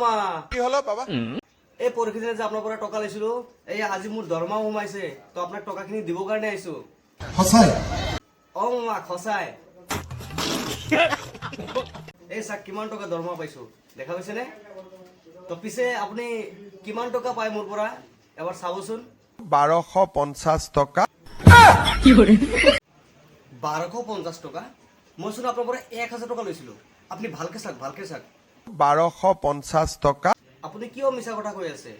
মামা কি হলো বাবা? এই পৰীক্ষা যে আপোনাৰ পৰা টকা লৈছিলো এই আজি মোৰ দৰমহা সোমাইছে তো আপোনাক টকাখিনি দিবৰ কাৰণে আহিছো সঁচাই অ মামা খসাই এই চাক কিমান টকা দৰমহা পাইছো দেখা পাইছে নে তো পিছে আপুনি কিমান টকা পায় মোৰ পৰা এবাৰ চাবচোন 1250 টকা। 1250 টকা মইচোন আপোনাৰ পৰা 1000 টকা লৈছিলো আপুনি ভালকে চাক 1250 টকা। আপুনি কিয় মিছা কথা কৈ আছে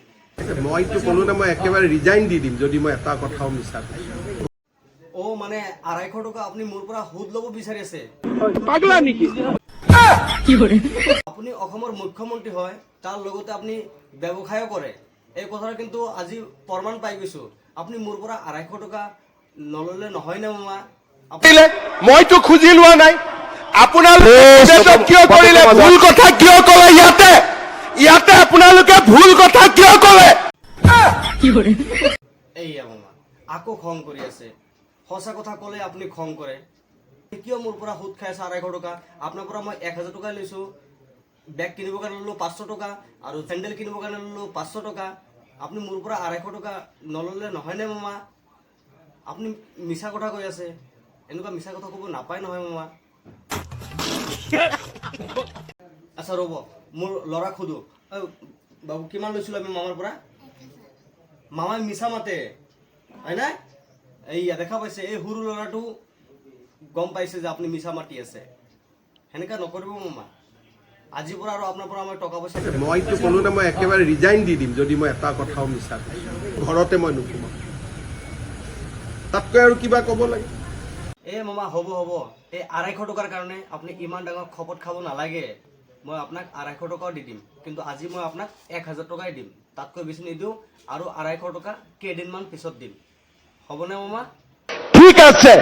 মইতো ক'লো না মই একেবাৰে ৰিজাইন দি দিম যদি মই এটা কথাও মিছা কৈছো। ও মানে 250 টকা আপুনি মোৰ পৰা সুদ ল'ব বিচাৰি আছে পাগলা নেকি? আপুনি অসমৰ মুখ্যমন্ত্ৰী হয় তাৰ লগতে আপুনি ব্যৱসায়ও কৰে এই কথাটো কিন্তু আজি প্ৰমাণ পাই গৈছো আপুনি মোৰ পৰা 250 টকা নললে নহয় না মামা মইতো খুজি লোৱা নাই আপোনালোকে কিয় কৰিলে ভুল কথা কিয় ক'লে ইয়াতে আপোনালোকে ভুল কথা কিয় ক'লে এইয়া মামা আকৌ খং কৰি আছে সঁচা কথা ক'লে আপুনি খং কৰে কিয় মোৰ পৰা সুদ খাই আছে 250 টকা আপোনাৰ পৰা মই 1000 টকা লৈছো বেগ কিনিবৰ কাৰণে ল'লো 500 টকা আৰু চেণ্ডেল কিনিবৰ কাৰণে ল'লো 500 টকা আপুনি মোৰ পৰা 250 টকা নললে নহয় নে মামা আপুনি মিছা কথা কৈ আছে এনেকুৱা মিছা কথা ক'ব নাপায় নহয় মামা আচ্ছা ৰ'ব মোৰ ল'ৰাক সোধো বাবু কিমান লৈছিলো আমি মামাৰ পৰা মামাই মিছা মাতে হয় না এইয়া দেখা পাইছে এই সৰু ল'ৰাটো গম পাইছে যে আপুনি মিছা মাতি আছে সেনেকা নকৰিব মামা আজিৰ পৰা আৰু আপোনাৰ পৰা মই টকা পইচা মইতো ক'লো না মই একেবাৰে ৰিজাইন দি দিম যদি মই এটা কথাও মিছা কৈছো। ঘৰতে মই নোসোমাম তাতকৈ আৰু কিবা ক'ব লাগে এ মামা হ'ব এই 250 টকাৰ কাৰণে আপুনি ইমান ডাঙৰ খপত খাব নালাগে মই আপোনাক 250 টকাও দি দিম কিন্তু আজি মই আপোনাক 1000 টকাই দিম তাতকৈ বেছি নিদিওঁ আৰু 250 টকা কেইদিনমান পিছত দিম হ'বনে মামা ঠিক আছে।